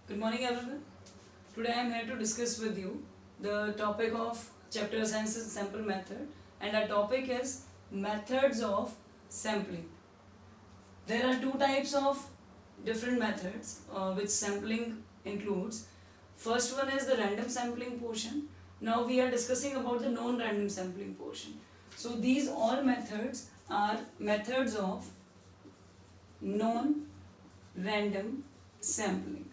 Good morning, everyone. Today I am here to discuss with you the topic of chapter Sciences Sample Method, and our topic is methods of sampling. There are two types of different methods which sampling includes. First one is the random sampling portion. Now we are discussing about the non-random sampling portion. So these all methods are methods of non-random sampling.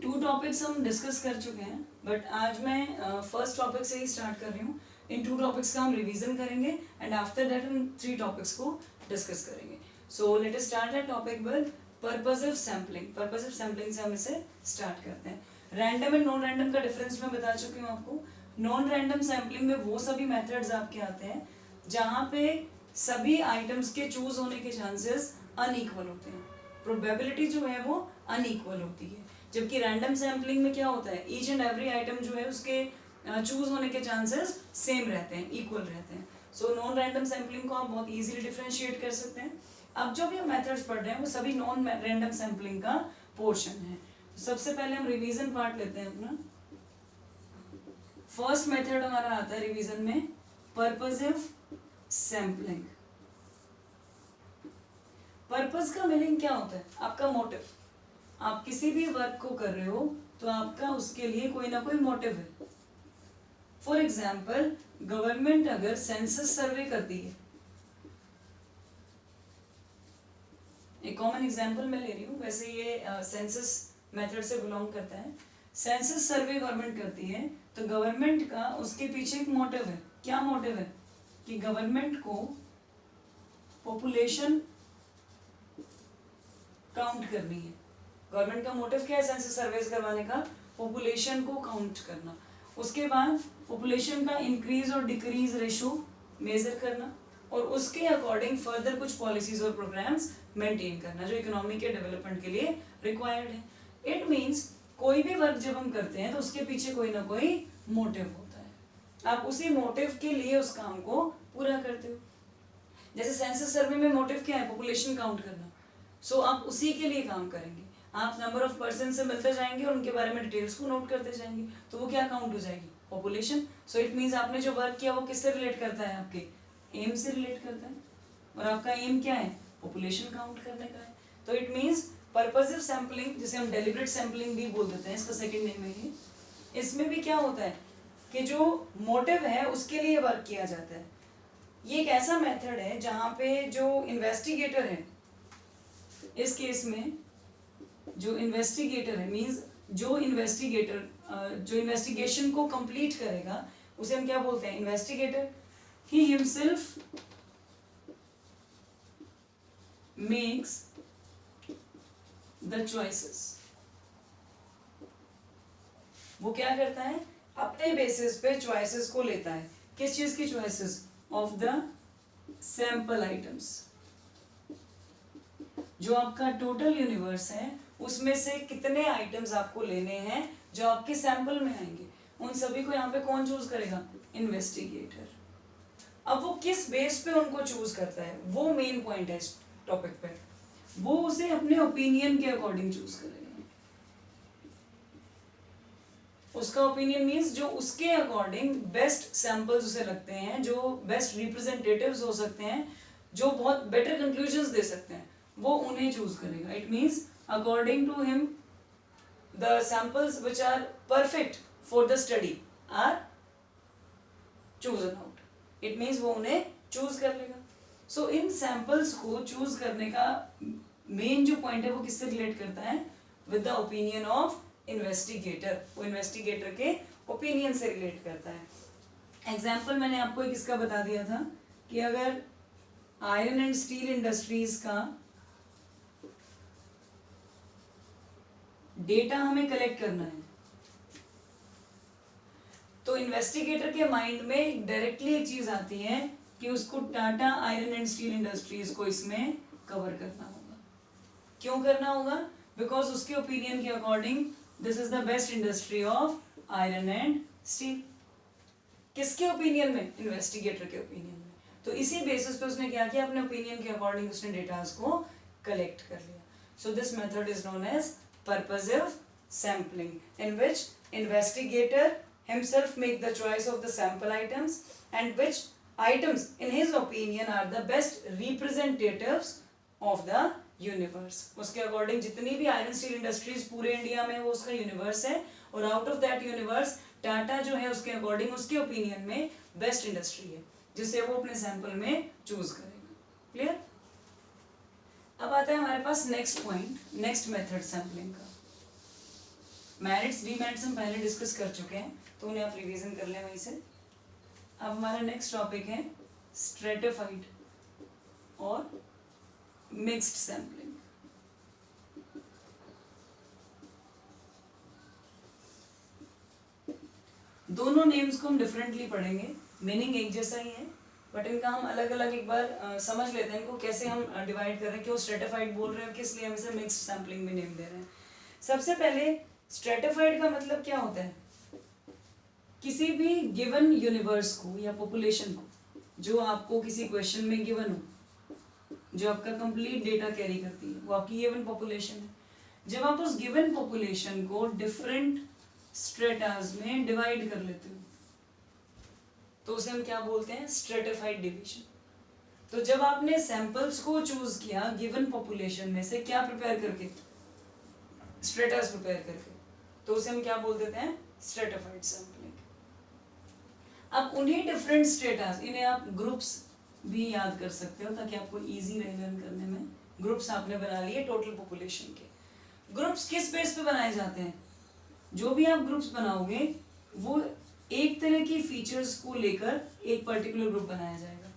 To topics हम discuss कर चुके हैं, but आज मैं first topic से ही start कर रही हूँ. इन टू टॉपिक्स का हम रिवीजन करेंगे एंड आफ्टर दैट हम थ्री टॉपिक्स को डिस्कस करेंगे. So let us start that topic with purposive sampling. Purposive sampling से हम इसे स्टार्ट करते हैं. रैंडम एंड नॉन रैंडम का डिफरेंस मैं बता चुकी हूँ आपको. नॉन रैंडम सैम्पलिंग में वो सभी मेथड्स आपके आते हैं जहाँ पे सभी आइटम्स के चूज होने के चांसेस अनइक्वल होते हैं. प्रोबेबिलिटी जो है वो अनइक्वल होती है. जबकि रैंडम सैम्पलिंग में क्या होता है, ईच एंड एवरी आइटम जो है उसके चूज होने के चांसेस सेम रहते हैं, इक्वल रहते हैं. सो नॉन रैंडम सैम्पलिंग को आप बहुत इजीली डिफरेंशिएट कर सकते हैं. अब जो भी हम मेथड्स पढ़ रहे हैं वो सभी नॉन रैंडम सैम्पलिंग का पोर्शन है. सबसे पहले हम रिवीजन पार्ट लेते हैं अपना. फर्स्ट मेथड हमारा आता है रिवीजन में पर्पसिव सैम्पलिंग. पर्पस का मीनिंग क्या होता है? आपका मोटिव. आप किसी भी वर्क को कर रहे हो तो आपका उसके लिए कोई ना कोई मोटिव है. फॉर एग्जाम्पल गवर्नमेंट अगर सेंसस सर्वे करती है, एक कॉमन एग्जाम्पल मैं ले रही हूँ, वैसे ये सेंसस मेथड से बिलोंग करता है. सेंसस सर्वे गवर्नमेंट करती है तो गवर्नमेंट का उसके पीछे एक मोटिव है. क्या मोटिव है? कि गवर्नमेंट को पॉपुलेशन काउंट करनी है. गवर्नमेंट का मोटिव क्या है सेंसस सर्वेस करवाने का? पॉपुलेशन को काउंट करना. उसके बाद पॉपुलेशन का इंक्रीज और डिक्रीज रेशो मेजर करना और उसके अकॉर्डिंग फर्दर कुछ पॉलिसीज और प्रोग्राम्स मेंटेन करना जो इकोनॉमी के डेवलपमेंट के लिए रिक्वायर्ड है. इट मींस कोई भी वर्क जब हम करते हैं तो उसके पीछे कोई ना कोई मोटिव होता है. आप उसी मोटिव के लिए उस काम को पूरा करते हो. जैसे सेंसस सर्वे में मोटिव क्या है? पॉपुलेशन काउंट करना. सो आप उसी के लिए काम करेंगे. आप नंबर ऑफ पर्सन से मिलते जाएंगे और उनके बारे में डिटेल्स को नोट करते जाएंगे तो वो क्या काउंट हो जाएगी? पॉपुलेशन. सो इट मींस आपने जो वर्क किया वो किससे रिलेट करता है? आपके एम से रिलेट करता है. और आपका एम क्या है? पॉपुलेशन काउंट करने का है. तो इट मींस पर्पसिव सैम्पलिंग, जिसे हम डेलिब्रेट सैम्पलिंग भी बोल देते हैं, इसका सेकंड नेम है ये. इसमें भी क्या होता है कि जो मोटिव है उसके लिए वर्क किया जाता है. ये एक ऐसा मेथड है जहाँ पे जो इन्वेस्टिगेटर है, इस केस में जो इन्वेस्टिगेटर है मींस जो इन्वेस्टिगेशन को कंप्लीट करेगा उसे हम क्या बोलते हैं? Investigator. He himself makes the choices. वो क्या करता है? अपने बेसिस पे चॉइसेस को लेता है. किस चीज की choices? Of the sample items. जो आपका टोटल यूनिवर्स है उसमें से कितने आइटम्स आपको लेने हैं जो आपके सैंपल में आएंगे, उन सभी को यहाँ पे कौन चूज करेगा? इन्वेस्टिगेटर. अब वो किस बेस पे उनको चूज करता है वो मेन पॉइंट है इस टॉपिक पे. वो उसे अपने ओपिनियन के अकॉर्डिंग चूज करेगा. उसका ओपिनियन मीन्स जो उसके अकॉर्डिंग बेस्ट सैंपल्स उसे लगते हैं, जो बेस्ट रिप्रेजेंटेटिव्स हो सकते हैं, जो बहुत बेटर कंक्लूजन्स दे सकते हैं, वो उन्हें चूज करेगा. It means according to him the samples which are perfect for the study are chosen out. it means वो उन्हें चूज कर लेगा. सो इन सैंपल्स को चूज करने का मेन जो पॉइंट है वो किससे रिलेट करता है? With the opinion of investigator. वो इन्वेस्टिगेटर के ओपिनियन से रिलेट करता है. एग्जाम्पल मैंने आपको एक इसका बता दिया था कि अगर आयरन एंड स्टील इंडस्ट्रीज का डेटा हमें कलेक्ट करना है तो इन्वेस्टिगेटर के माइंड में डायरेक्टली एक चीज आती है कि उसको Tata iron and steel industries को इसमें कवर करना होगा. क्यों करना होगा? बिकॉज उसके ओपिनियन के according this is the best industry of iron and steel. किसके ओपिनियन में? इन्वेस्टिगेटर के ओपिनियन में. तो इसी बेसिस पे उसने क्या किया, अपने ओपिनियन के अकॉर्डिंग उसने डेटास को कलेक्ट कर लिया. So this method is known as purposive sampling, in which investigator himself make the choice of the sample items and which items in his opinion are the best representatives of the universe. उसके according जितनी भी iron steel industries पूरे India में वो उसका universe है, और out of that universe Tata जो है उसके अकॉर्डिंग उसके ओपिनियन में बेस्ट इंडस्ट्री है जिसे वो अपने सैंपल में चूज करेगा. क्लियर? अब आता है हमारे पास next point, next method sampling का. मैरिट्स डीमेरिट्स हम पहले डिस्कस कर चुके हैं, तो उन्हें आप रिवीजन कर लें वहीं से. अब हमारा नेक्स्ट टॉपिक है स्ट्रेटिफाइड और मिक्स्ड सैम्पलिंग. दोनों नेम्स को हम डिफरेंटली पढ़ेंगे, मीनिंग एक जैसा ही है, बट इनका हम अलग अलग एक बार समझ लेते हैं इनको कैसे हम डिवाइड कर रहे हैं, क्यों स्ट्रेटिफाइड बोल रहे हैं, किस लिए हम इसे मिक्स्ड सैम्पलिंग में नेम दे रहे हैं. सबसे पहले स्ट्रेटिफाइड का मतलब क्या होता है, किसी भी गिवन यूनिवर्स को या पॉपुलेशन को जो आपको किसी क्वेश्चन में गिवन हो, जो आपका कंप्लीट डेटा कैरी करती है, वो आपकी गिवन पॉपुलेशन है. जब आप उस गिवन पॉपुलेशन को डिफरेंट स्ट्रेटास में डिवाइड कर लेते हो तो उसे हम क्या बोलते हैं, स्ट्रेटिफाइड डिवीजन. तो जब आपने सैंपल्स को चूज किया गिवन पॉपुलेशन में से, क्या प्रिपेयर करके, स्ट्रेटास प्रिपेयर करके, तो उसे हम क्या बोल देते हैं, स्ट्रेटिफाइड सैंपलिंग. अब उन्हीं डिफरेंट स्ट्रेटास, इन्हें आप ग्रुप्स भी याद कर सकते हो ताकि आपको इजी रहे लर्न करने में. ग्रुप्स आपने बना लिए टोटल पॉपुलेशन के. ग्रुप्स किस बेस पे बनाए जाते हैं, जो भी आप ग्रुप्स बनाओगे वो एक तरह की फीचर्स को लेकर एक पर्टिकुलर ग्रुप बनाया जाएगा.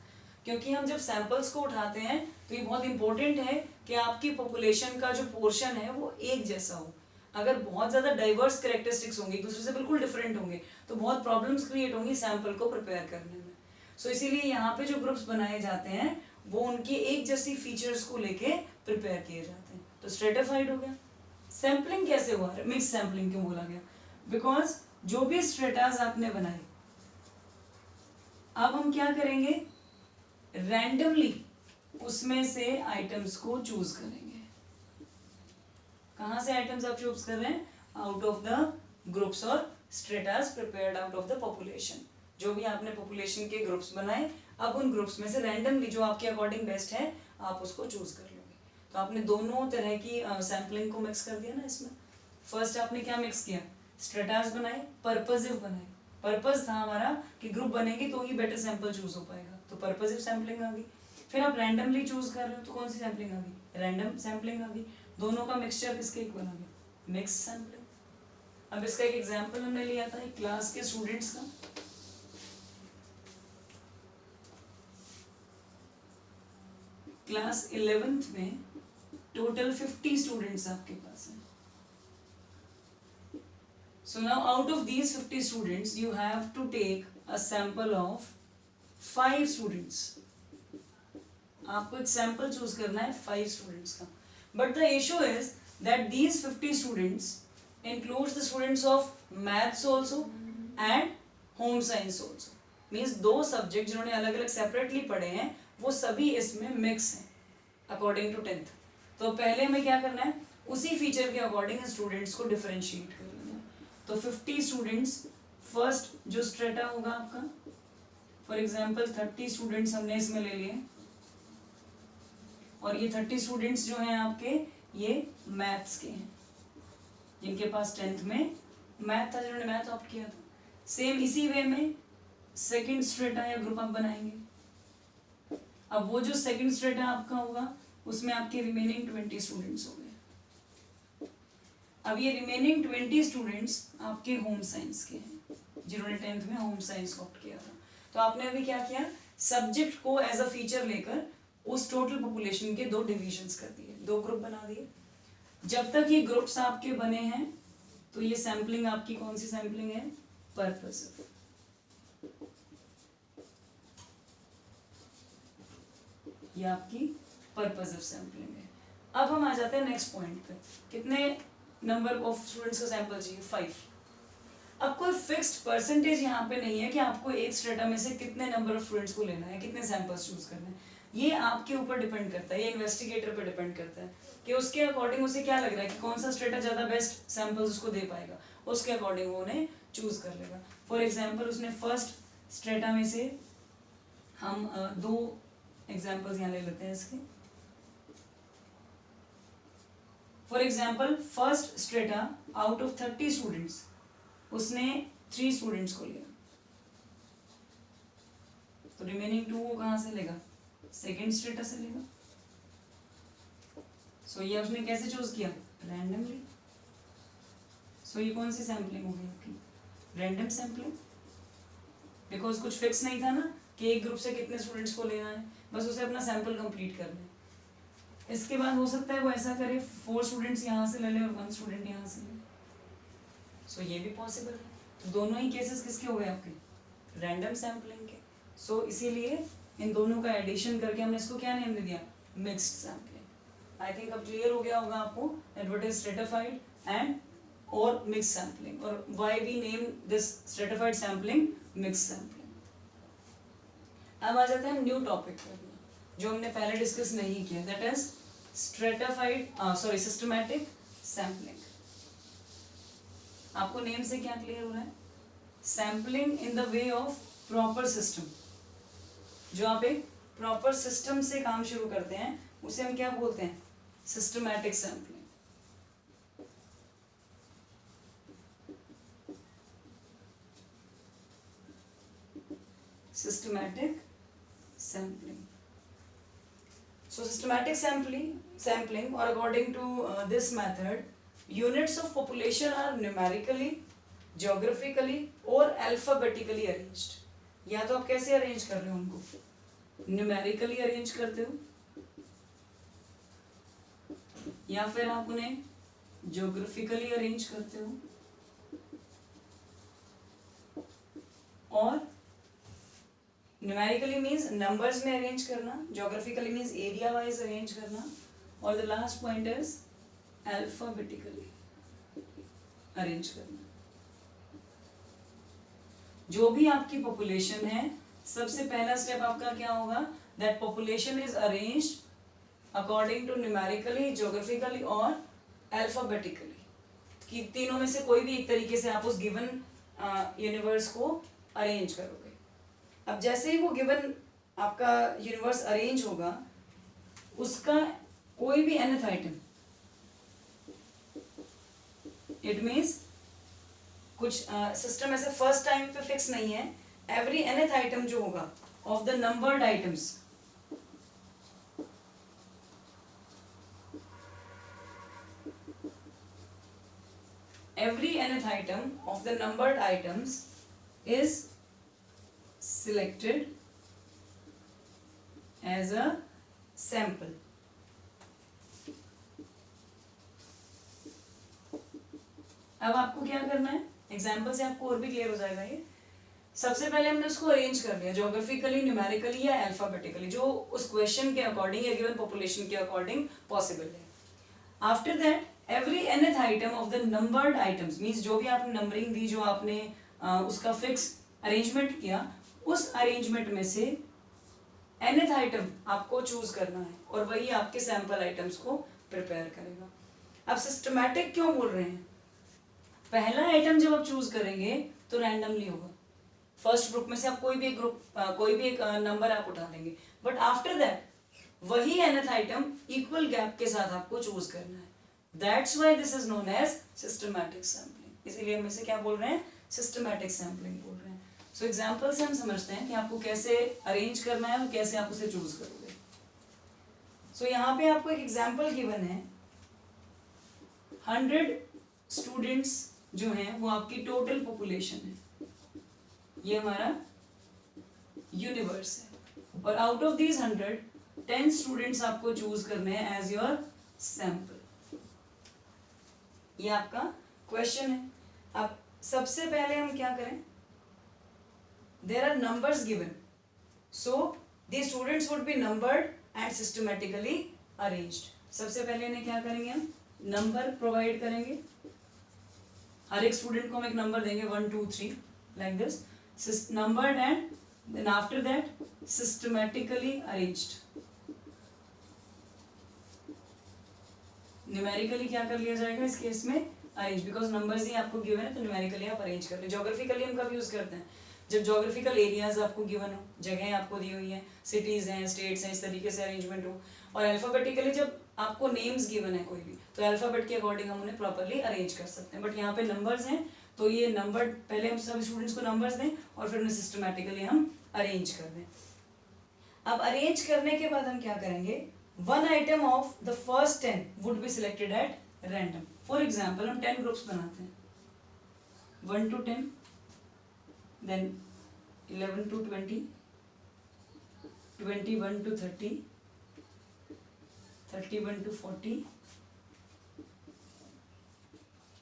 क्योंकि हम जब सैंपल्स को उठाते हैं तो ये बहुत इंपॉर्टेंट है कि आपकी पॉपुलेशन का जो पोर्शन है वो एक जैसा हो. अगर बहुत ज़्यादा डाइवर्स कैरेक्टरिस्टिक्स होंगे, एक दूसरे से बिल्कुल डिफरेंट होंगे, तो बहुत प्रॉब्लम्स क्रिएट होंगी सैंपल को प्रिपेयर करने में. सो इसीलिए यहाँ पे जो ग्रुप्स बनाए जाते हैं वो उनके एक जैसी फीचर्स को लेके प्रिपेयर किए जाते हैं. तो स्ट्रेटिफाइड हो गया. सैम्पलिंग कैसे हुआ, मिक्स सैम्पलिंग क्यों बोला गया, बिकॉज जो भी स्ट्रेटास आपने बनाए, अब हम क्या करेंगे, रैंडमली उसमें से आइटम्स को चूज करेंगे. कहां से आइटम्स आप चूज कर रहे हैं, आउट ऑफ द ग्रुप्स और stratas prepared out of the population. जो भी आपने पॉपुलेशन के ग्रुप्स बनाए, अब उन ग्रुप्स में से रैंडमली जो आपके अकॉर्डिंग बेस्ट है आप उसको चूज कर लोगे. तो आपने दोनों तरह की सैम्पलिंग को मिक्स कर दिया ना इसमें. फर्स्ट आपने क्या मिक्स किया, स्ट्रेटास बनाए, पर्पसिव बनाए. पर्पस था हमारा कि ग्रुप बनेंगे तो ही बेटर सैंपल चूज हो पाएगा, तो पर्पसिव सैम्पलिंग आ गई. फिर आप रैंडमली चूज कर रहे हो तो कौन सी सैम्पलिंग आ गई, रैंडम सैम्पलिंग आ गई. दोनों का मिक्सचर किसके इक्वल आ गया, मिक्स सैम्पलिंग. अब इसका एक एग्जांपल हमने लिया था एक क्लास के स्टूडेंट्स का. क्लास 11th में टोटल 50 स्टूडेंट्स आपके पास हैं. So now out of these 50 students you have to take a sample of 5 students. आपको एक सैंपल चूज करना है 5 स्टूडेंट्स का. But the issue is that these 50 students includes the students of maths also and home science also. Means दो subject जिन्होंने अलग अलग separately पढ़े हैं वो सभी इसमें मिक्स हैं अकॉर्डिंग टू 10th. तो पहले हमें क्या करना है, उसी फीचर के अकॉर्डिंग स्टूडेंट्स को डिफरेंशिएट कर लेना है. तो 50 स्टूडेंट्स, फर्स्ट जो स्ट्रेटा होगा आपका, फॉर एग्जांपल 30 स्टूडेंट्स हमने इसमें ले लिए, और ये 30 स्टूडेंट्स जो हैं आपके ये मैथ्स के हैं जिनके पास 10th में मैथ था, जिन्होंने मैथ ऑप्ट किया था. सेम इसी वे में सेकंड स्ट्रेटा या ग्रुप आप बनाएंगे. अब वो जो सेकंड स्ट्रेटा आपका होगा उसमें आपके रिमेनिंग 20 स्टूडेंट्स हो गए. अब ये रिमेनिंग 20 स्टूडेंट्स आपके होम साइंस के हैं जिन्होंने 10th में होम साइंस ऑप्ट किया था. तो आपने अभी क्या किया, सब्जेक्ट को एज अ फीचर लेकर उस टोटल पॉपुलेशन के 2 डिविजन्स कर दिए, 2 ग्रुप बना दिए. जब तक ये ग्रुप्स आपके बने हैं तो ये सैम्पलिंग आपकी कौन सी सैम्पलिंग है, पर्पसिव. ये आपकी पर्पसिव सैम्पलिंग है. अब हम आ जाते हैं नेक्स्ट पॉइंट पे. कितने नंबर ऑफ स्टूडेंट्स का सैंपल चाहिए, 5. अब कोई फिक्स्ड परसेंटेज यहाँ पे नहीं है कि आपको एक स्ट्रेटा में से कितने नंबर ऑफ स्टूडेंट्स को लेना है, कितने सैंपल्स चूज करने हैं। ये आपके ऊपर डिपेंड करता है, ये इन्वेस्टिगेटर पे डिपेंड करता है कि उसके अकॉर्डिंग उसे क्या लग रहा है कि कौन सा स्ट्रेटा ज़्यादा बेस्ट सैंपल्स उसको दे पाएगा, उसके अकॉर्डिंग वो उन्हें चूज कर लेगा। फॉर एग्जाम्पल उसने फर्स्ट स्ट्रेटा में से हम दो एग्जाम्पल्स यहाँ ले लेते हैं इसके। For example first strata out of 30 students उसने 3 स्टूडेंट्स को लिया, तो रिमेनिंग 2 वो कहाँ से लेगा, सेकेंड स्ट्रेटा से लेगा। सो ये उसने कैसे चूज किया, रैंडमली। सो ये कौन सी सैम्पलिंग हो गई आपकी, रैंडम सैम्पलिंग, बिकॉज कुछ फिक्स नहीं था ना कि एक ग्रुप से कितने स्टूडेंट्स को लेना है, बस उसे अपना सैंपल कंप्लीट करना है। इसके बाद हो सकता है वो ऐसा करे 4 स्टूडेंट्स यहाँ से ले ले और 1 स्टूडेंट यहाँ से ले, सो ये भी पॉसिबल है। तो दोनों ही केसेस किसके हो गए आपके, रैंडम सैम्पलिंग के। सो इसीलिए इन दोनों का एडिशन करके हमने इसको क्या नेम दे दिया, मिक्स्ड सैम्पलिंग। आई थिंक अब क्लियर हो गया होगा आपको that what is stratified and और मिक्स्ड सैम्पलिंग, और why we name this stratified sampling mixed sampling. अब आ जाते हैं हम न्यू टॉपिक पर जो हमने पहले डिस्कस नहीं किया, दैट इज सिस्टमैटिक सैम्पलिंग। आपको नेम से क्या क्लियर हो रहा है, sampling in the way of proper system. जो आप एक प्रॉपर सिस्टम से काम शुरू करते हैं उसे हम क्या बोलते हैं, systematic sampling. systematic sampling. So systematic sampling or according to this method, units of population are numerically, geographically or alphabetically arranged. या तो आप कैसे अरेंज कर रहे हो उनको, न्यूमेरिकली अरेंज करते हो या फिर आप उन्हें ज्योग्राफिकली अरेंज करते हो, और न्यूमेरिकली मीन्स नंबर्स में अरेंज करना, geographically means area wise arrange करना, और the last point is alphabetically arrange करना। जो भी आपकी पॉपुलेशन है, सबसे पहला स्टेप आपका क्या होगा, that population is arranged according to numerically, geographically और अल्फाबेटिकली, कि तीनों में से कोई भी एक तरीके से आप उस गिवन यूनिवर्स को अरेंज करोगे। अब जैसे ही वो गिवन आपका यूनिवर्स अरेंज होगा, उसका कोई भी nth आइटम, इट मीन्स कुछ सिस्टम ऐसे फर्स्ट टाइम पे फिक्स नहीं है, एवरी nth आइटम जो होगा of the numbered items, every nth item of the numbered items is selected as a sample. अब आपको क्या करना है, एग्जाम्पल से आपको और भी क्लियर हो जाएगा ये। सबसे पहले हमने उसको अरेंज कर लिया ज्योग्राफिकली, न्यूमेरिकली या अल्फाबेटिकली, जो उस क्वेश्चन के अकॉर्डिंग या गिवन पॉपुलेशन के अकॉर्डिंग पॉसिबल है। After that every nth item of the numbered items, means जो भी आपने नंबरिंग दी, जो आपने उसका फिक्स अरेंजमेंट किया, उस अरेंजमेंट में से nth आइटम आपको चूज करना है और वही आपके सैंपल आइटम्स को प्रिपेयर करेगा। अब सिस्टमैटिक क्यों बोल रहे हैं, पहला आइटम जब आप चूज करेंगे तो रैंडमली होगा, फर्स्ट ग्रुप में से आप कोई भी एक नंबर आप उठा लेंगे, बट आफ्टर दैट वही nth आइटम इक्वल गैप के साथ आपको चूज करना है। That's why this is known as systematic sampling. इसीलिए हम इसे क्या बोल रहे हैं, सिस्टमैटिक सैम्पलिंग बोल रहे हैं। सो एग्जाम्पल से हम समझते हैं कि आपको कैसे अरेंज करना है और कैसे आप उसे चूज करोगे। सो यहाँ पे आपको एक एग्जाम्पल गिवन है, 100 स्टूडेंट्स जो हैं वो आपकी टोटल पॉपुलेशन है, ये हमारा यूनिवर्स है, और आउट ऑफ दीज 100 10 स्टूडेंट्स आपको चूज करने हैं एज योर सैंपल। ये आपका क्वेश्चन है। अब सबसे पहले हम क्या करें, there are numbers given, so the students would be numbered and systematically arranged. सबसे पहले इन्हें क्या करेंगे, हम नंबर प्रोवाइड करेंगे। हर एक स्टूडेंट को हम एक नंबर देंगे 1 2 3 like this numbered and then after that systematically arranged. Numerically क्या कर लिया जाएगा इस केस में, अरेंज, बिकॉज नंबर्स ही आपको गिवन है तो न्यूमेरिकली आप अरेंज कर ले। ज्योग्राफिकली हम कब यूज करते हैं, जब ज्योग्राफिकल एरियाज आपको गिवन हो, जगह आपको दी हुई है, सिटीज हैं, स्टेट्स हैं, इस तरीके से अरेंजमेंट हो। और अल्फाबेटिकली जब आपको नेम्स गिवन है कोई भी, तो अल्फाबेट के अकॉर्डिंग हम उन्हें प्रॉपरली अरेंज कर सकते हैं। बट यहाँ पे नंबर्स हैं तो ये नंबर पहले हम सभी स्टूडेंट्स को नंबर्स दें और फिर उन्हें सिस्टमैटिकली हम अरेंज कर दें। अब अरेंज करने के बाद हम क्या करेंगे, one item of the first 10 would be selected at random. For example हम 10 ग्रुप्स बनाते हैं, 1 to 10, then 11 to 20, 21 to 30, 31 to 40,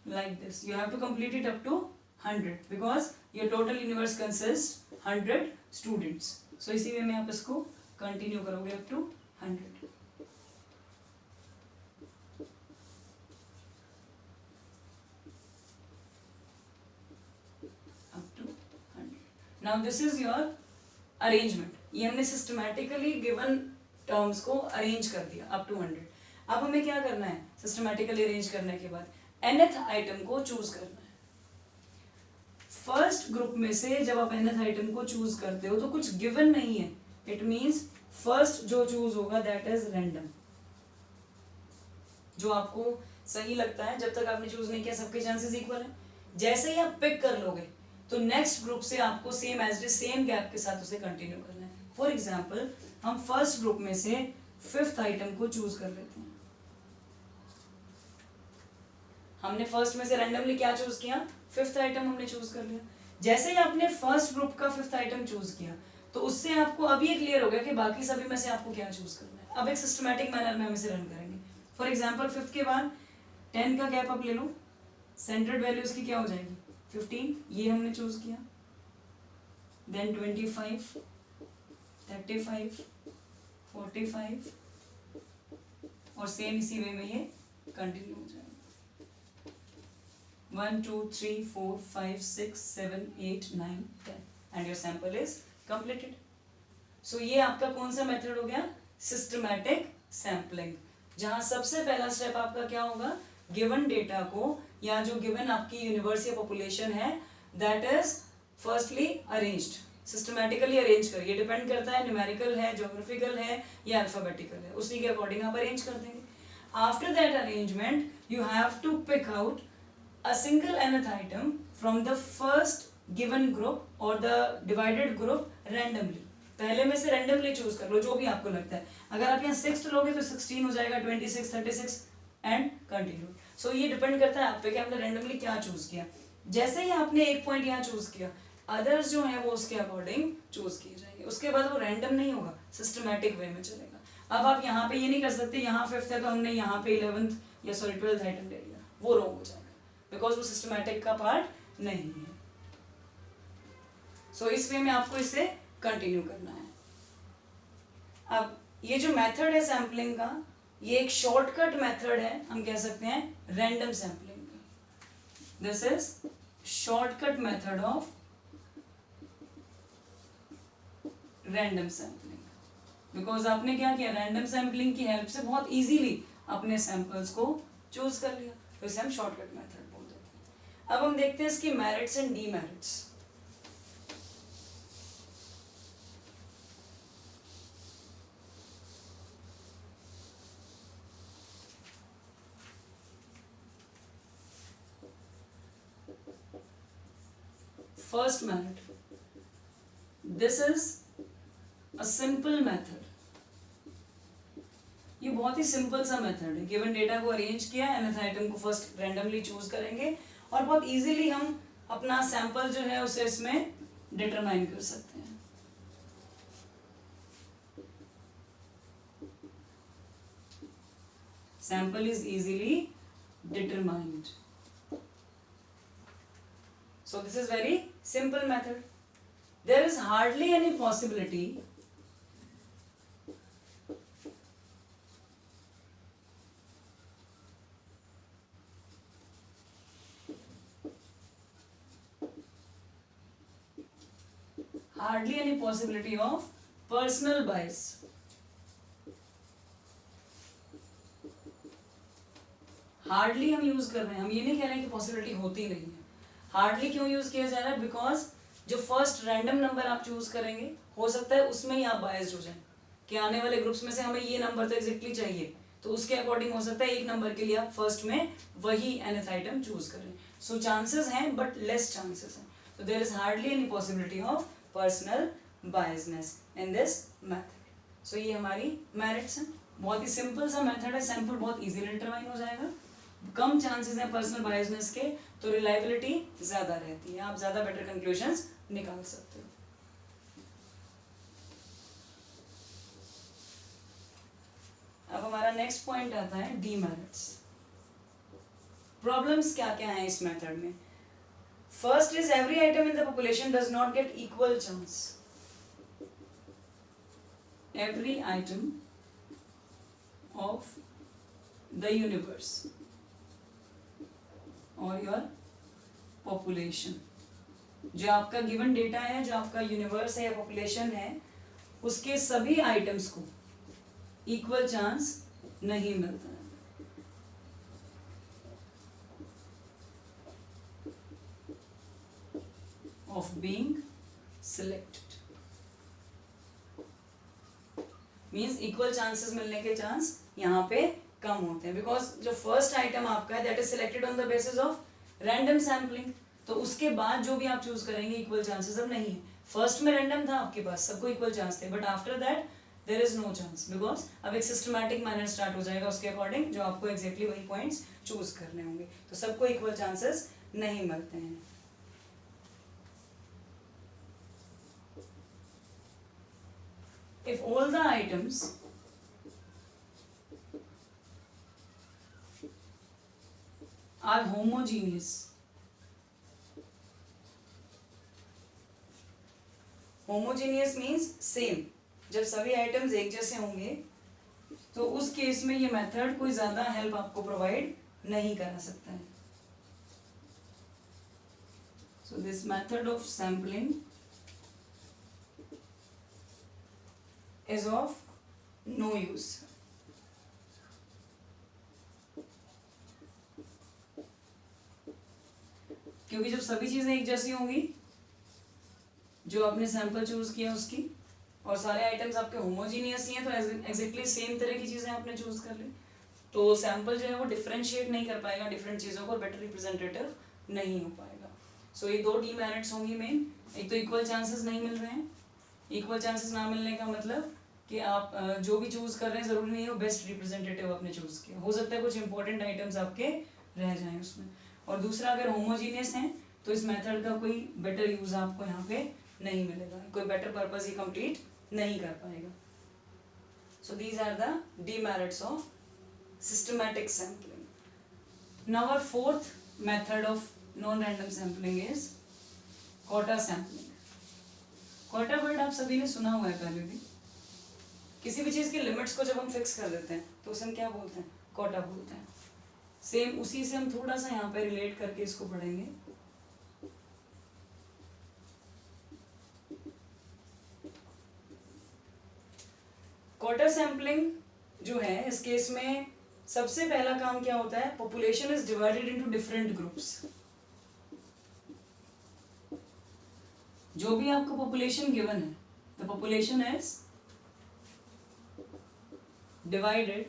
like this. You have to complete it up to 100 because your total universe consists 100 students. So इसी वे में आप इसको continue करोगे up to 100. Now this is your arrangement. ये हमने systematically given terms को arrange कर दिया up to 100. अब हमें क्या करना है, systematically arrange करने के बाद nth item को choose करना है। फर्स्ट ग्रुप में से जब आप nth item को choose करते हो तो कुछ given नहीं है, it means फर्स्ट जो choose होगा that is random, जो आपको सही लगता है। जब तक आपने choose नहीं किया सबके चांसेस इक्वल हैं। जैसे ही आप पिक कर लोगे तो नेक्स्ट ग्रुप से आपको same as it same gap के साथ उसे कंटिन्यू करना है। फॉर एग्जाम्पल हम फर्स्ट ग्रुप में से 5th आइटम को चूज कर लेते हैं। हमने फर्स्ट में से रैंडमली क्या चूज किया, 5th आइटम हमने चूज कर लिया। जैसे ही आपने फर्स्ट ग्रुप का 5th आइटम चूज किया तो उससे आपको अभी ये क्लियर हो गया कि बाकी सभी में से आपको क्या चूज करना है। अब एक सिस्टमैटिक मैनर में हम इसे रन करेंगे। फॉर एग्जाम्पल 5th के बाद 10 का गैप आप ले लो, सेंटर्ड वैल्यू उसकी क्या हो जाएगी 15, ये हमने चूज किया, देन 25, 35, 45 और सेम इसी वे में ये कंटिन्यू हो जाएगा। 1 2 3 4 5 6 7 8 9 10 and your sample is completed. So ये आपका कौन सा मेथड हो गया, सिस्टमैटिक सैम्पलिंग, जहां सबसे पहला स्टेप आपका क्या होगा, गिवन डेटा को या जो गिवन आपकी यूनिवर्स या पॉपुलेशन है that is firstly arranged, systematically arrange करिए। डिपेंड करता है न्यूमेरिकल है, ज्योग्राफिकल है या अल्फाबेटिकल है, उसी के अकॉर्डिंग आप अरेंज कर देंगे। After that arrangement you have to pick out a single nth item from the first given group और द डिवाइडेड ग्रुप रैंडमली। पहले में से रैंडमली चूज कर लो जो भी आपको लगता है। अगर आप यहाँ 6th लोगे तो 16 हो जाएगा, 26, 36 एंड कंटिन्यू। सो ये डिपेंड करता है आप पे कि आपने रैंडमली क्या चूज किया। जैसे ही आपने एक पॉइंट यहाँ चूज किया, अदर्स जो है वो उसके अकॉर्डिंग चूज किए जाएंगे। उसके बाद वो रैंडम नहीं होगा, सिस्टमैटिक वे में चलेगा। अब आप यहाँ पे ये नहीं कर सकते यहाँ 5th है तो हमने यहाँ पे 11th या 12th आइटम ले लिया, वो रॉन्ग हो जाएगा बिकॉज वो सिस्टमैटिक का पार्ट नहीं है। सो इस वे में आपको इसे कंटिन्यू करना है। अब ये जो मेथड है सैम्पलिंग का, ये एक शॉर्टकट मेथड है, हम कह सकते हैं रैंडम सैम्पलिंग का। This is shortcut method of random sampling. Because आपने क्या किया, रैंडम सैम्पलिंग की हेल्प से बहुत इजीली अपने सैंपल्स को चूज कर लिया, तो इसे हम शॉर्टकट मेथड बोल देते हैं। अब हम देखते हैं इसकी merits and demerits. First merit, this is a simple method. ये बहुत ही सिंपल सा मेथड है। गिवन डेटा को अरेंज किया, nth आइटम को फर्स्ट रैंडमली चूज करेंगे और बहुत इजीली हम अपना सैंपल जो है उसे इसमें डिटरमाइन कर सकते हैं। Sample is easily determined. So this is very simple method. There is hardly any possibility hardly any possibility of personal bias. Hardly हम यूज कर रहे हैं, हम ये नहीं कह रहे हैं कि पॉसिबिलिटी होती नहीं है। हार्डली क्यों यूज किया जा रहा है? बिकॉज जो फर्स्ट रैंडम नंबर आप चूज करेंगे हो सकता है उसमें ही आप बायस्ड हो जाए कि आने वाले ग्रुप्स में से हमें ये नंबर तो एग्जैक्टली चाहिए, तो उसके अकॉर्डिंग हो सकता है एक नंबर के लिए आप फर्स्ट में वही nth आइटम चूज करें। सो चांसेस हैं बट लेस चांसेस हैं, तो there is hardly any possibility of personal biasness in this method. So ये हमारी मेरिट्स हैं। बहुत ही सिंपल सा मेथड है, सैंपल बहुत इजीली डिटरमाइन हो जाएगा, कम चांसेस हैं पर्सनल बायसनेस के, तो रिलायबिलिटी ज्यादा रहती है, आप ज्यादा बेटर कंक्लूजन्स निकाल सकते हो। अब हमारा नेक्स्ट पॉइंट आता है डीमेरिट्स। प्रॉब्लम्स क्या क्या हैं इस मेथड में? First is every item in the population does not get equal chance. Every item of the universe और योर पॉपुलेशन, जो आपका गिवन डेटा है, जो आपका यूनिवर्स है या पॉपुलेशन है, उसके सभी आइटम्स को इक्वल चांस नहीं मिलता है। Of being selected means equal chances मिलने के चांस यहाँ पे कम होते हैं, बिकॉज जो फर्स्ट आइटम आपका है that is selected on the basis of random sampling, तो उसके बाद जो भी आप चूज करेंगे इक्वल चांसेस अब नहीं है। फर्स्ट में रैंडम था आपके पास, सबको इक्वल चांस थे, but after that there is no chance, because अब एक सिस्टमैटिक मैनर स्टार्ट हो जाएगा उसके अकॉर्डिंग, जो आपको एग्जैक्टली वही पॉइंट्स चूज करने होंगे, तो सबको इक्वल चांसेस नहीं मिलते हैं। If all the items are homogeneous, homogeneous means same, जब सभी आइटम्स एक जैसे होंगे तो उस केस में ये मेथड कोई ज्यादा हेल्प आपको प्रोवाइड नहीं करा सकता है। So this method of sampling is of no use. क्योंकि जब सभी चीजें एक जैसी होंगी, जो आपने सैंपल चूज किया उसकी, और सारे आइटम्स आपके होमोजीनियस ही हैं, तो एग्जैक्टली सेम तरह की चीजें आपने चूज कर ली, तो सैंपल जो है वो डिफरेंशिएट नहीं कर पाएगा डिफरेंट चीजों को, बेटर रिप्रेजेंटेटिव नहीं हो पाएगा। सो ये दो डीमेरिट्स होंगी मेन। एक तो इक्वल चांसेस नहीं मिल रहे हैं, इक्वल चांसेस ना मिलने का मतलब कि आप जो भी चूज कर रहे हैं जरूरी नहीं है वो बेस्ट रिप्रेजेंटेटिव आपने चूज किया, हो सकता है कुछ इंपॉर्टेंट आइटम्स आपके रह जाएं उसमें। और दूसरा, अगर होमोजीनियस हैं तो इस मेथड का कोई बेटर यूज आपको यहाँ पे नहीं मिलेगा, कोई बेटर पर्पस ही कंप्लीट नहीं कर पाएगा। So these are the demerits of systematic sampling. Now our fourth method of non random sampling is quota sampling. Quota word आप सभी ने सुना हुआ है पहले भी। किसी भी चीज के लिमिट्स को जब हम फिक्स कर देते हैं तो उसे हम क्या बोलते हैं? कोटा बोलते हैं। सेम उसी से हम थोड़ा सा यहाँ पे रिलेट करके इसको पढ़ेंगे। कोटा सैम्पलिंग जो है, इस केस में सबसे पहला काम क्या होता है? Population is divided into different groups. जो भी आपको पॉपुलेशन गिवन है, the population is divided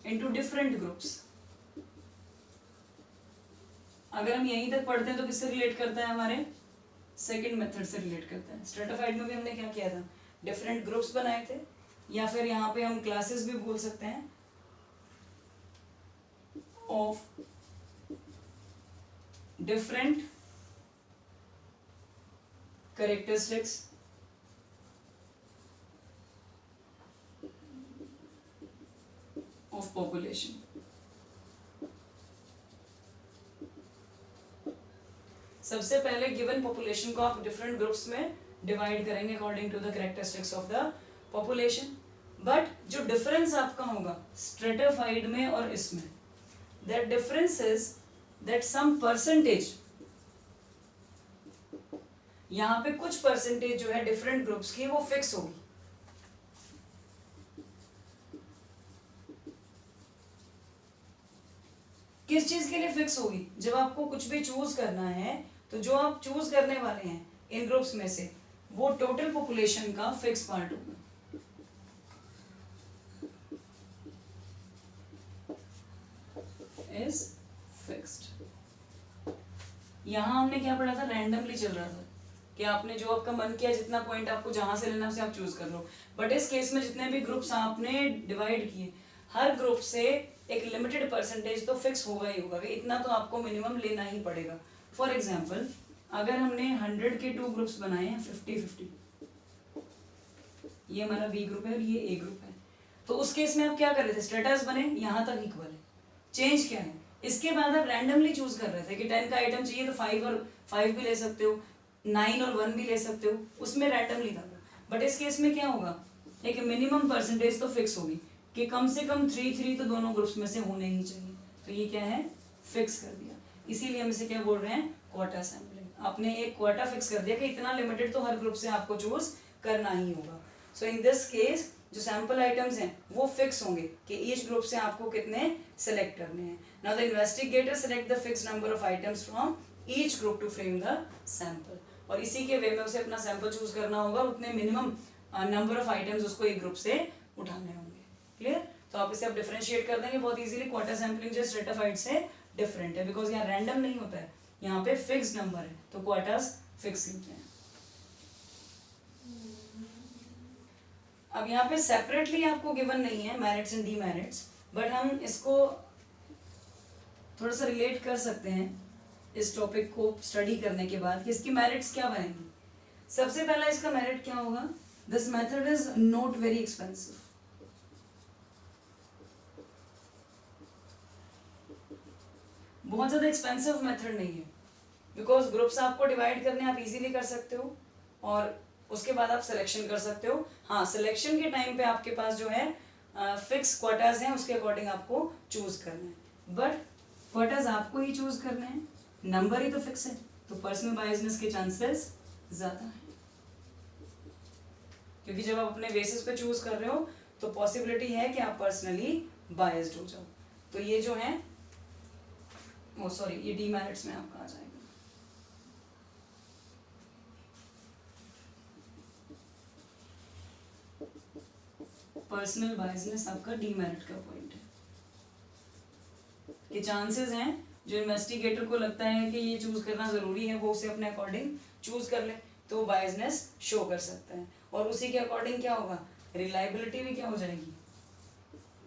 into different groups. अगर हम यहीं तक पढ़ते हैं तो किससे रिलेट करता है? हमारे सेकंड मेथड से रिलेट करता है। स्ट्रेटिफाइड में भी हमने क्या किया था? डिफरेंट ग्रुप्स बनाए थे, या फिर यहाँ पे हम क्लासेस भी बोल सकते हैं of different characteristics of population. सबसे पहले गिवन पॉपुलेशन को आप डिफरेंट ग्रुप्स में डिवाइड करेंगे according to the characteristics of the population. But जो डिफरेंस आपका होगा स्ट्रेटिफाइड में और इसमें, that difference is that some percentage, यहाँ पे कुछ परसेंटेज जो है डिफरेंट ग्रुप्स की वो फिक्स होगी। किस चीज के लिए फिक्स होगी? जब आपको कुछ भी चूज करना है तो जो आप चूज करने वाले हैं इन ग्रुप्स में से वो टोटल पॉपुलेशन का फिक्स पार्ट होगा। Is fixed. यहां हमने क्या पढ़ा था? रैंडमली चल रहा था कि आपने जो आपका मन किया जितना पॉइंट आपको जहां से लेना उसे आप चूज कर लो। बट इस केस में जितने भी ग्रुप्स आपने डिवाइड किए, हर ग्रुप से एक लिमिटेड परसेंटेज तो फिक्स होगा ही होगा कि इतना तो आपको मिनिमम लेना ही पड़ेगा। फॉर एग्जाम्पल, अगर हमने 100 के 2 ग्रुप्स बनाए हैं 50-50, ये हमारा बी ग्रुप है और ये ए ग्रुप है, तो उस केस में आप क्या कर रहे थे? स्टेटस बने यहां तक इक्वल है। चेंज क्या है? इसके बाद आप रैंडमली चूज कर रहे थे कि 10 का आइटम चाहिए तो 5 और 5 भी ले सकते हो, 9 और 1 भी ले सकते हो, उसमें रैंडमली था। बट इस केस में क्या होगा? एक मिनिमम परसेंटेज तो फिक्स होगी कि कम से कम 3 तो दोनों ग्रुप्स में से होने ही चाहिए। तो ये क्या है? फिक्स कर दिया। इसीलिए हम इसे क्या बोल रहे हैं? Quota sampling. आपने एक क्वाटा फिक्स कर दिया कि इतना लिमिटेड तो हर ग्रुप से आपको चूज करना ही होगा। सो इन दिस केस जो सैंपल आइटम्स हैं वो फिक्स होंगे कि ईच ग्रुप से आपको कितने सेलेक्ट करने हैं। Now the investigator select the fix number of items from each group to frame the sample. और इसी के वे में उसे अपना सैंपल चूज करना होगा, उतने मिनिमम नंबर ऑफ आइटम्स उसको एक ग्रुप से उठाने होंगे। क्लियर? तो आप इसे डिफरेंशिएट कर देंगे बहुत इजीली। क्वार्टर सैंपलिंग जो स्ट्रेटिफाइड से डिफरेंट है बिकॉज यहाँ रैंडम नहीं होता है, यहाँ पे फिक्स नंबर है, तो क्वार्टर्स फिक्स होते हैं। अब यहाँ पे सेपरेटली आपको गिवन नहीं है मेरिट्स एंड डीमेरिट्स, बट हम इसको थोड़ा सा रिलेट कर सकते हैं इस टॉपिक को स्टडी करने के बाद कि इसकी मेरिट्स क्या बनेंगी। सबसे पहला इसका मेरिट क्या होगा? This method is not very expensive. बहुत ज्यादा एक्सपेंसिव मेथड नहीं है बिकॉज ग्रुप्स आपको डिवाइड करने आप इजीली कर सकते हो और उसके बाद आप सिलेक्शन कर सकते हो। हाँ, सिलेक्शन के टाइम पे आपके पास जो है फिक्स क्वार्टर्स हैं, उसके अकॉर्डिंग आपको चूज करना है। बट क्वार्टर्स आपको ही चूज करने हैं, नंबर ही तो फिक्स है, तो पर्सनल बायसनेस के चांसेस ज्यादा हैं क्योंकि जब आप अपने बेसिस पे चूज कर रहे हो तो पॉसिबिलिटी है कि आप पर्सनली बायस्ड हो जाओ। तो ये जो है ये डीमेरिट्स में आपका आ जाएगा। पर्सनल बायसनेस आपका डीमेरिट का पॉइंट है कि चांसेस हैं जो इन्वेस्टिगेटर को लगता है कि ये चूज करना जरूरी है वो उसे अपने अकॉर्डिंग चूज कर ले तो वो बायसनेस शो कर सकता है और उसी के अकॉर्डिंग क्या होगा? रिलायबिलिटी भी क्या हो जाएगी?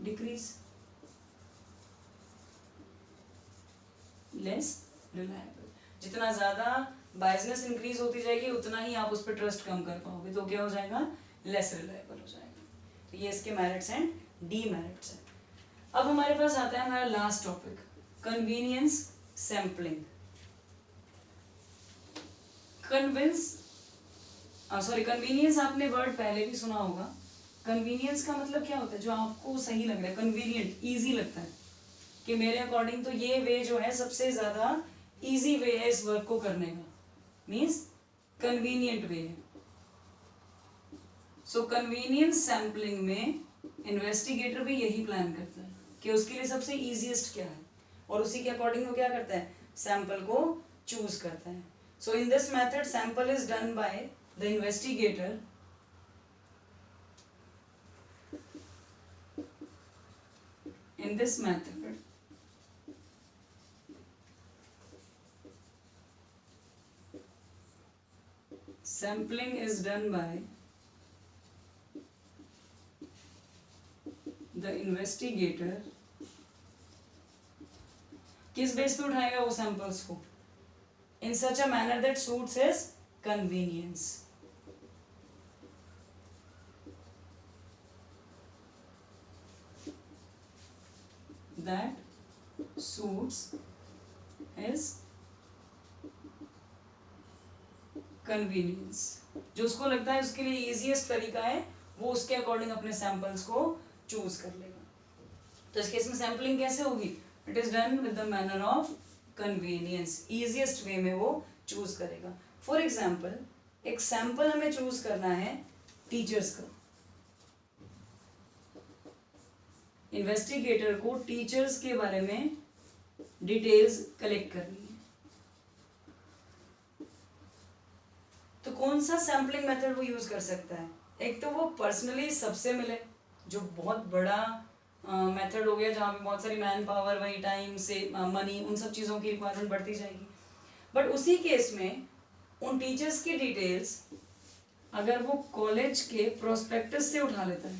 Decrease, less reliable. जितना ज्यादा बायसनेस इंक्रीज होती जाएगी उतना ही आप उस पर ट्रस्ट कम कर पाओगे, तो क्या हो जाएगा? लेस रिलायबल हो जाएगा। तो ये इसके मेरिट्स एंड डीमेरिट्स हैं। अब हमारे पास आता है हमारा last topic, convenience sampling. Convenience आपने वर्ड पहले भी सुना होगा। कन्वीनियंस का मतलब क्या होता है? जो आपको सही लग रहा है, कन्वीनियंट, इजी लगता है कि मेरे अकॉर्डिंग तो ये वे जो है सबसे ज्यादा इजी वे है इस वर्क को करने का, मीन्स कन्वीनियंट वे है। सो कन्वीनियंस सैंपलिंग में इन्वेस्टिगेटर भी यही प्लान करता है कि उसके लिए सबसे इजीएस्ट क्या है और उसी के अकॉर्डिंग वो क्या करता है? सैंपल को चूज करता है। So in this method sample is done by the investigator in this method sampling is done by the investigator। किस बेस पे उठाएगा वो सैंपल्स को? in such a manner that suits his convenience। that suits his convenience। जो उसको लगता है उसके लिए इजीएस्ट तरीका है वो उसके अकॉर्डिंग अपने सैंपल्स को चूज कर लेगा। तो इस केस में सैंपलिंग कैसे होगी? It is done with the manner of convenience, easiest way में वो चूज करेगा। फॉर एग्जाम्पल एक सैंपल हमें चूज करना है टीचर्स का। इन्वेस्टिगेटर को टीचर्स के बारे में डिटेल्स कलेक्ट करनी है। तो कौन सा सैम्पलिंग मेथड वो यूज कर सकता है? एक तो वो पर्सनली सबसे मिले, जो बहुत बड़ा मेथड हो गया जहाँ पे बहुत सारी मैन पावर, वही टाइम से मनी, उन सब चीज़ों की रिक्वायरमेंट बढ़ती जाएगी। बट उसी केस में उन टीचर्स की डिटेल्स अगर वो कॉलेज के प्रोस्पेक्टस से उठा लेता है,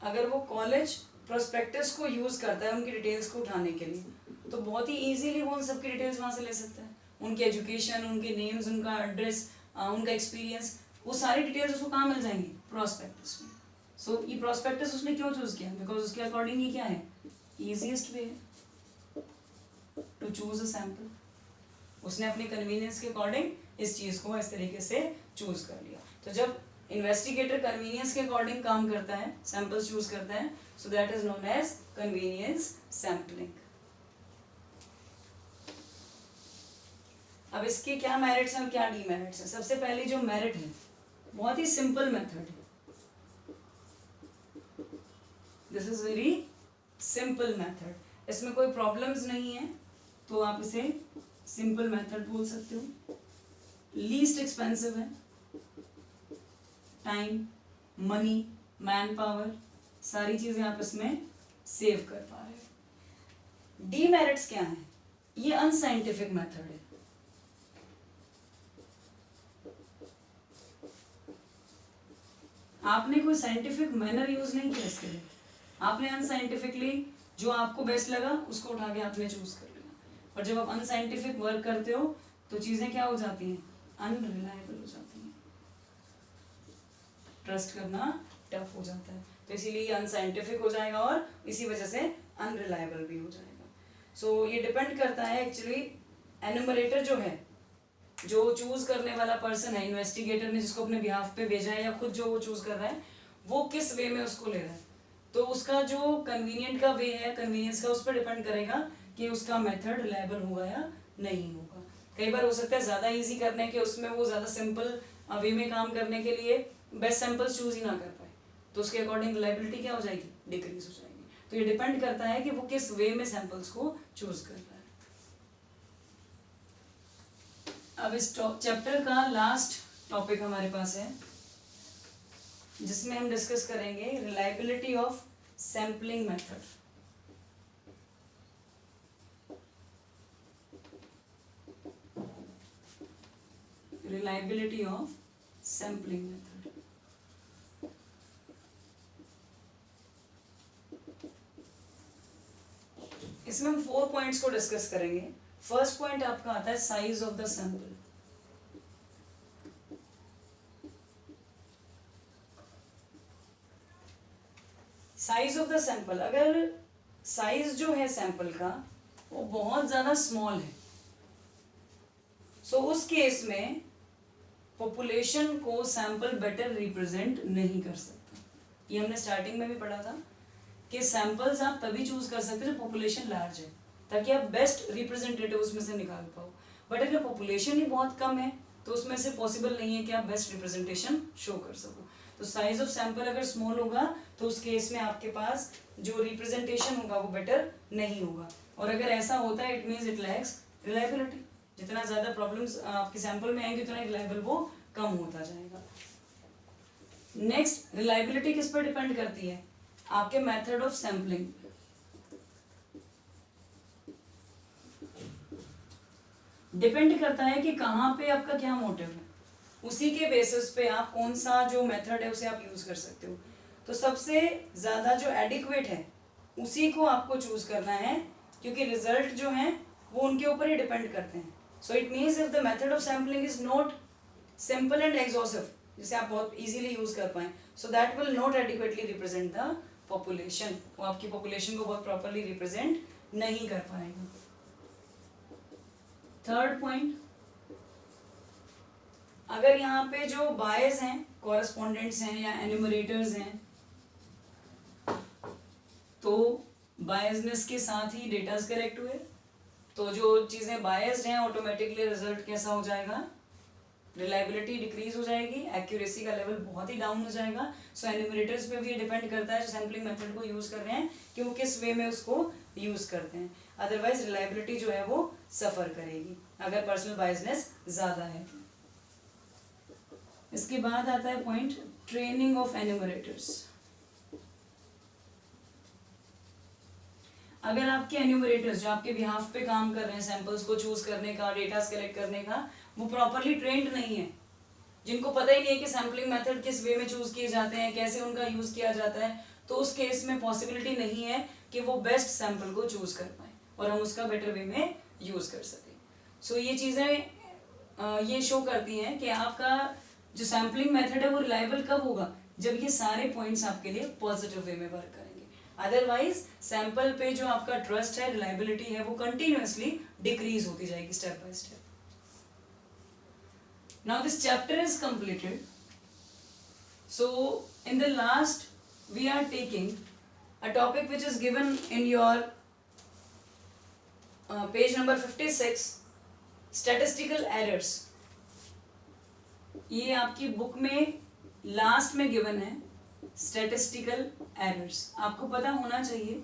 अगर वो कॉलेज प्रोस्पेक्टस को यूज करता है उनकी डिटेल्स को उठाने के लिए, तो बहुत ही इजीली वो उन सबकी डिटेल्स वहां से ले सकता है। उनकी एजुकेशन, उनके नेम्स, उनका एड्रेस, उनका एक्सपीरियंस, वो सारी डिटेल्स उसको कहाँ मिल जाएंगी? प्रोस्पेक्टस में। सो ये प्रोस्पेक्टस उसने क्यों चूज किया? बिकॉज उसके अकॉर्डिंग ये क्या है? Easiest way to choose a sample. उसने अपनी कन्वीनियंस के अकॉर्डिंग इस चीज को इस तरीके से चूज कर लिया। तो जब इन्वेस्टिगेटर कन्वीनियंस के अकॉर्डिंग काम करता है, सैंपल्स चूज करता है, so that is known as convenience sampling. अब इसके क्या मेरिट्स हैं और क्या डीमेरिट्स हैं? सबसे पहले जो मेरिट है, बहुत ही सिंपल मेथड है। This is very simple method, इसमें कोई प्रॉब्लम्स नहीं है, तो आप इसे सिंपल मेथड बोल सकते हो। लीस्ट एक्सपेंसिव है, टाइम, मनी, मैन पावर, सारी चीजें आप इसमें सेव कर पा रहे हो। डीमेरिट्स क्या है? ये अनसाइंटिफिक मेथड है। आपने कोई साइंटिफिक मैनर यूज नहीं किया इसके लिए, आपने अनसाइंटिफिकली जो आपको बेस्ट लगा उसको उठा के आपने चूज कर लिया। और जब आप अनसाइंटिफिक वर्क करते हो तो चीजें क्या हो जाती हैं? अनरिलायबल हो जाती हैं, ट्रस्ट करना टफ हो जाता है। तो इसीलिए ये अनसाइंटिफिक हो जाएगा और इसी वजह से अनरिलायबल भी हो जाएगा। सो ये डिपेंड करता है एक्चुअली, एनुमरेटर जो है, जो चूज करने वाला पर्सन है, इन्वेस्टिगेटर ने जिसको अपने बिहाफ पे भेजा है या खुद जो वो चूज कर रहा है, वो किस वे में उसको ले रहा है। तो उसका जो कन्वीनियंट का वे है, कन्वीनियंस का, उस पर डिपेंड करेगा कि उसका मेथड रिलायबल होगा या नहीं होगा। कई बार हो सकता है ज़्यादा इजी करने के उसमें वो ज़्यादा सिंपल वे में काम करने के लिए बेस्ट सैंपल्स चूज ही ना कर पाए, तो उसके अकॉर्डिंग रिलायबिलिटी क्या हो जाएगी? डिक्रीज हो जाएगी। तो ये डिपेंड करता है कि वो किस वे में सैंपल्स को चूज कर रहा है। अब इस चैप्टर का लास्ट टॉपिक हमारे पास है, जिसमें हम डिस्कस करेंगे reliability of sampling method. Reliability of sampling method. इसमें हम 4 पॉइंट्स को डिस्कस करेंगे। फर्स्ट पॉइंट आपका आता है size of the sample. Size of the sample, अगर साइज जो है सैंपल का वो बहुत ज्यादा स्मॉल है, सो उस केस में पॉपुलेशन को सैंपल बेटर रिप्रेजेंट नहीं कर सकता। ये हमने स्टार्टिंग में भी पढ़ा था कि सैंपल्स आप तभी चूज कर सकते हो जब पॉपुलेशन लार्ज है, ताकि आप बेस्ट रिप्रेजेंटेटिव उसमें से निकाल पाओ। बट अगर पॉपुलेशन ही बहुत कम है तो उसमें से पॉसिबल नहीं है कि आप बेस्ट रिप्रेजेंटेशन शो कर सको। तो साइज ऑफ सैंपल अगर स्मॉल होगा तो उस केस में आपके पास जो रिप्रेजेंटेशन होगा वो बेटर नहीं होगा, और अगर ऐसा होता है it means it lacks reliability. जितना ज्यादा प्रॉब्लम्स आपके सैंपल में आएंगे उतना रिलायबल वो कम होता जाएगा। नेक्स्ट, रिलायबिलिटी किस पर डिपेंड करती है? आपके मेथड ऑफ सैंपलिंग। डिपेंड करता है कि कहाँ पे आपका क्या मोटिव है, उसी के बेसिस पे आप कौन सा जो मेथड है उसे आप यूज कर सकते हो। तो सबसे ज्यादा जो एडिक्वेट है उसी को आपको चूज करना है, क्योंकि रिजल्ट जो है वो उनके ऊपर ही डिपेंड करते हैं। So it means if the method of sampling is not simple and exhaustive, जिसे आप बहुत इजीली यूज कर पाए, so that will not adequately represent the population. वो आपकी पॉपुलेशन को बहुत प्रॉपरली रिप्रेजेंट नहीं कर पाएगा। थर्ड पॉइंट, अगर यहाँ पे जो बायस हैं, कॉरेस्पॉन्डेंट्स हैं या एन्यूमरेटर्स हैं, तो बायसनेस के साथ ही डेटास करेक्ट हुए, तो जो चीज़ें बायस्ड हैं ऑटोमेटिकली रिजल्ट कैसा हो जाएगा, रिलायबिलिटी डिक्रीज हो जाएगी, एक्यूरेसी का लेवल बहुत ही डाउन हो जाएगा। सो एन्यूमरेटर्स पे भी ये डिपेंड करता है जो सैम्पलिंग मेथड को यूज़ कर रहे हैं कि वो किस वे में उसको यूज़ करते हैं। अदरवाइज रिलायबिलिटी जो है वो सफ़र करेगी अगर पर्सनल बायसनेस ज़्यादा है। इसके बाद आता है पॉइंट ट्रेनिंग ऑफ एन्यूमरेटर्स। अगर आपके एन्यूमरेटर्स जो आपके बिहाफ पे काम कर रहे हैं सैंपल्स को चूज करने का, डेटा कलेक्ट करने का, वो प्रॉपरली ट्रेंड नहीं है, जिनको पता ही नहीं है कि सैम्पलिंग मेथड किस वे में चूज किए जाते हैं, कैसे उनका यूज किया जाता है, तो उस केस में पॉसिबिलिटी नहीं है कि वो बेस्ट सैंपल को चूज कर पाए और हम उसका बेटर वे में यूज कर सकें। सो ये चीज़ें ये शो करती हैं कि आपका जो सैम्पलिंग मेथड है वो रिलायबल कब होगा, जब ये सारे पॉइंट्स आपके लिए पॉजिटिव वे में वर्क करेंगे। अदरवाइज सैंपल पे जो आपका ट्रस्ट है, रिलायबिलिटी है, वो कंटिन्यूअसली डिक्रीज होती जाएगी step by step. Now this chapter is completed. So in the last we are taking a topic which is given in your page number 56, statistical errors. ये आपकी बुक में last में given है, statistical errors. आपको पता होना चाहिए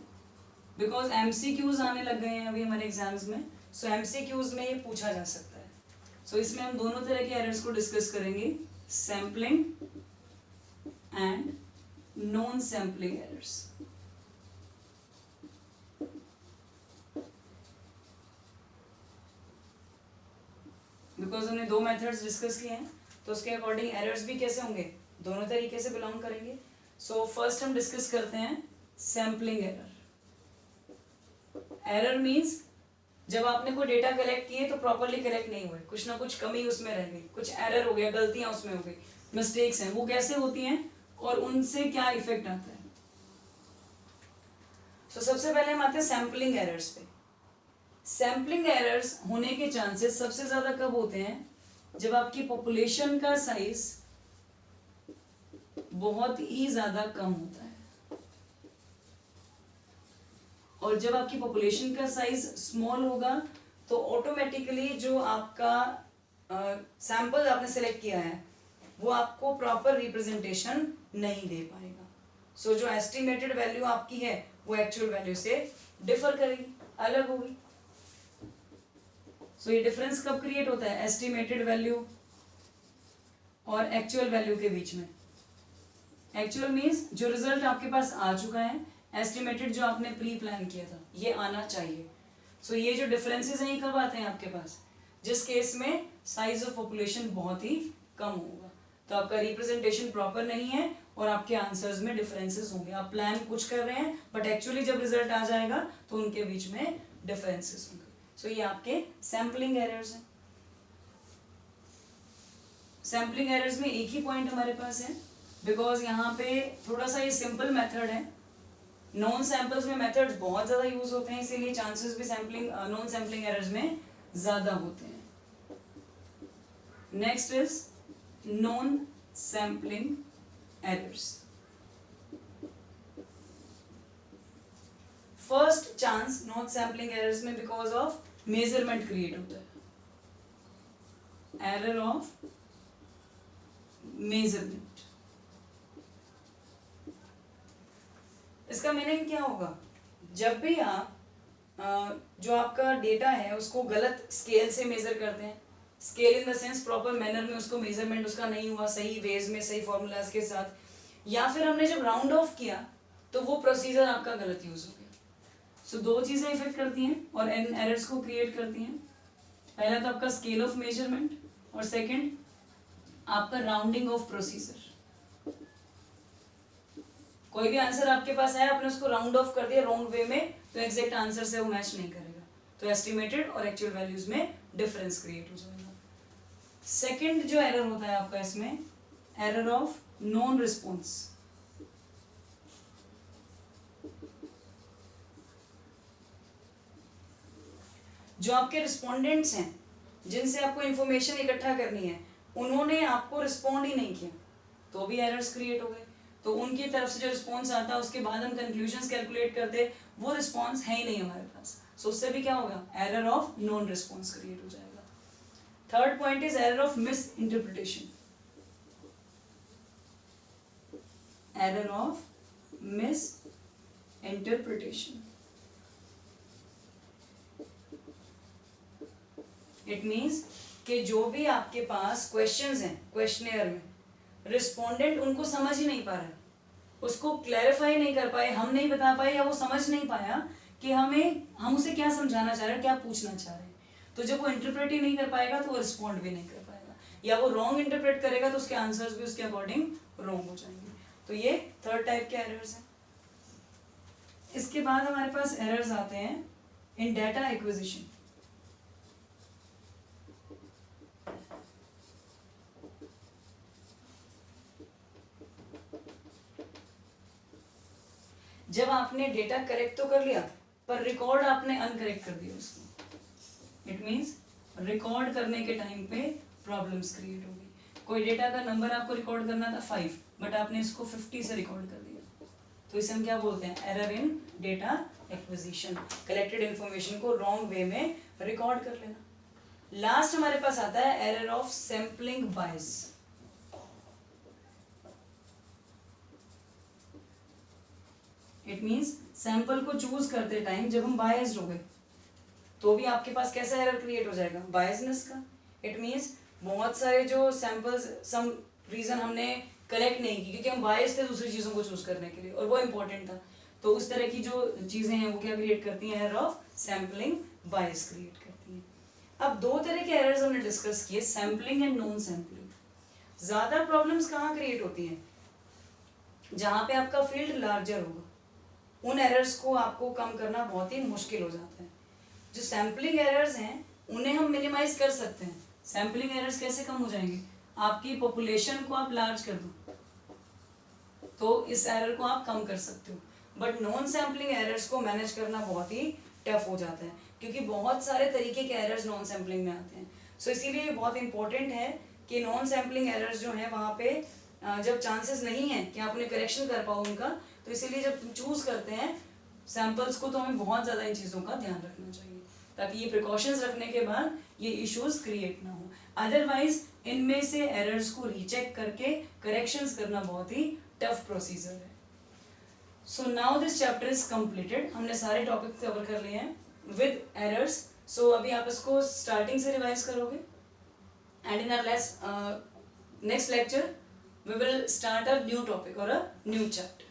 because MCQs आने लग गए हैं अभी हमारे एग्जाम्स में। सो एमसीक्यूज में ये पूछा जा सकता है। सो इसमें हम दोनों तरह के एरर्स को डिस्कस करेंगे, sampling and non sampling errors. Because हमने दो मेथड्स डिस्कस किए हैं तो उसके अकॉर्डिंग एरर्स भी कैसे होंगे, दोनों तरीके से बिलोंग करेंगे। सो फर्स्ट हम डिस्कस करते हैं सैम्पलिंग एरर। एरर मीन्स जब आपने कोई डेटा कलेक्ट किए तो प्रॉपरली कलेक्ट नहीं हुए, कुछ ना कुछ कमी उसमें रह गई, कुछ एरर हो गया, गलतियां उसमें हो गई, मिस्टेक्स हैं, वो कैसे होती हैं और उनसे क्या इफेक्ट आता है। सो सबसे पहले हम आते हैं सैम्पलिंग एरर्स पे। सैम्पलिंग एरर्स होने के चांसेस सबसे ज्यादा कब होते हैं, जब आपकी पॉपुलेशन का साइज बहुत ही ज्यादा कम होता है। और जब आपकी पॉपुलेशन का साइज स्मॉल होगा तो ऑटोमेटिकली जो आपका सैंपल आपने सेलेक्ट किया है वो आपको प्रॉपर रिप्रेजेंटेशन नहीं दे पाएगा। सो जो एस्टिमेटेड वैल्यू आपकी है वो एक्चुअल वैल्यू से डिफर करेगी, अलग होगी। सो ये डिफरेंस कब क्रिएट होता है, एस्टिमेटेड वैल्यू और एक्चुअल वैल्यू के बीच में। एक्चुअल मीन्स जो रिजल्ट आपके पास आ चुका है, एस्टिमेटेड जो आपने प्री प्लान किया था ये आना चाहिए। सो ये जो डिफरेंसेस हैं ये कब आते हैं आपके पास, जिस केस में साइज ऑफ पॉपुलेशन बहुत ही कम होगा, तो आपका रिप्रेजेंटेशन प्रॉपर नहीं है और आपके आंसर्स में डिफरेंसेस होंगे। आप प्लान कुछ कर रहे हैं बट एक्चुअली जब रिजल्ट आ जाएगा तो उनके बीच में डिफरेंसेस होंगे। सो ये आपके सैम्पलिंग एरर्स हैं। सैम्पलिंग एरर्स में एक ही पॉइंट हमारे पास है बिकॉज यहाँ पे थोड़ा सा ये सिंपल मेथड है। नॉन सैंपल्स में मेथड्स बहुत ज़्यादा यूज होते हैं, इसीलिए चांसेस भी सैम्पलिंग नॉन सैम्पलिंग एरर्स में ज़्यादा होते हैं। Next is non sampling errors. First chance non sampling errors में बिकॉज ऑफ मेजरमेंट क्रिएट होता है, एरर ऑफ मेजरमेंट। इसका मीनिंग क्या होगा, जब भी आप जो आपका डेटा है उसको गलत स्केल से मेजर करते हैं, scale in the sense proper manner में उसको मेजरमेंट उसका नहीं हुआ सही वेज में, सही फॉर्मूलाज के साथ, या फिर हमने जब राउंड ऑफ किया तो वो प्रोसीजर आपका गलत यूज हो गया। सो दो चीजें इफेक्ट करती हैं और इन एरर्स को क्रिएट करती हैं। पहला तो आपका स्केल ऑफ मेजरमेंट और सेकंड आपका राउंडिंग ऑफ प्रोसीजर। कोई भी आंसर आपके पास है, आपने उसको राउंड ऑफ कर दिया रॉन्ग वे में, तो एग्जैक्ट आंसर से वो मैच नहीं करेगा, तो एस्टिमेटेड और एक्चुअल वैल्यूज में डिफरेंस क्रिएट हो जाएगा। सेकंड जो एरर होता है आपका इसमें, एरर ऑफ नॉन रिस्पॉन्स। जो आपके रिस्पोंडेंट्स हैं जिनसे आपको इंफॉर्मेशन इकट्ठा करनी है, उन्होंने आपको रिस्पॉन्ड ही नहीं किया तो भी एरर्स क्रिएट हो गए। तो उनकी तरफ से जो रिस्पॉन्स आता है उसके बाद हम कंक्लूजन्स कैलकुलेट करते, वो रिस्पॉन्स है ही नहीं हमारे पास, सो उससे भी क्या होगा, error of non response create हो जाएगा। Third point is error of miss interpretation, error of miss interpretation. It means कि जो भी आपके पास क्वेश्चंस हैं क्वेश्चनेयर में, रिस्पोंडेंट उनको समझ ही नहीं पा रहा है, उसको क्लैरिफाई नहीं कर पाए, हम नहीं बता पाए, या वो समझ नहीं पाया कि हम उसे क्या समझाना चाह रहे हैं, क्या पूछना चाह रहे हैं। तो जब वो इंटरप्रेट ही नहीं कर पाएगा तो वो रिस्पॉन्ड भी नहीं कर पाएगा, या वो रॉन्ग इंटरप्रेट करेगा तो उसके आंसर्स भी उसके अकॉर्डिंग रॉन्ग हो जाएंगे। तो ये थर्ड टाइप के एरर्स हैं। इसके बाद हमारे पास एरर्स आते हैं इन डाटा एक्विजिशन। जब आपने डेटा करेक्ट तो कर लिया पर रिकॉर्ड आपने अनकरेक्ट कर दिया उसको, इट मीन्स रिकॉर्ड करने के टाइम पे प्रॉब्लम्स क्रिएट हो गई। कोई डेटा का नंबर आपको रिकॉर्ड करना था 5, बट आपने इसको 50 से रिकॉर्ड कर दिया, तो इसे हम क्या बोलते हैं, error in data acquisition. Collected information को रॉन्ग वे में रिकॉर्ड कर लेना। लास्ट हमारे पास आता है error of sampling bias. It means sample को चूज करते टाइम जब हम बायस्ड हो गए तो भी आपके पास कैसा एरर क्रिएट हो जाएगा, बायसनेस का। इट मीन्स बहुत सारे जो सैंपल्स सम रीजन हमने कलेक्ट नहीं की क्योंकि हम बायस थे दूसरी चीज़ों को चूज करने के लिए और वो इंपॉर्टेंट था, तो उस तरह की जो चीज़ें हैं वो क्या क्रिएट करती हैं, error of sampling bias create करती हैं। अब दो तरह के एरर्स हमने डिस्कस किए, सैम्पलिंग एंड नॉन सैम्पलिंग। ज़्यादा प्रॉब्लम्स कहाँ क्रिएट होती हैं, जहाँ पे आपका फील्ड लार्जर होगा, उन एरर्स को आपको कम करना बहुत ही मुश्किल हो जाता है। जो सैम्पलिंग एरर्स हैं उन्हें हम मिनिमाइज कर सकते हैं। सैम्पलिंग एरर्स कैसे कम हो जाएंगे, आपकी पॉपुलेशन को आप लार्ज कर दो तो इस एरर को आप कम कर सकते हो, बट नॉन सैम्पलिंग एरर्स को मैनेज करना बहुत ही टफ हो जाता है क्योंकि बहुत सारे तरीके के एरर्स नॉन सैम्पलिंग में आते हैं। सो इसीलिए ये बहुत इंपॉर्टेंट है कि नॉन सैम्पलिंग एरर्स जो है वहाँ पे जब चांसेस नहीं है कि आप उन्हें करेक्शन कर पाओ उनका, तो इसीलिए जब चूज करते हैं सैंपल्स को तो हमें बहुत ज़्यादा इन चीज़ों का ध्यान रखना चाहिए ताकि ये प्रिकॉशंस रखने के बाद ये इश्यूज क्रिएट ना हो। अदरवाइज इनमें से एरर्स को रीचेक करके करेक्शंस करना बहुत ही टफ प्रोसीजर है। So now this chapter is completed. हमने सारे टॉपिक कवर कर लिए हैं विद एरर्स। सो अभी आप इसको स्टार्टिंग से रिवाइज करोगे and in our next lecture we will start a new topic or a new chapter.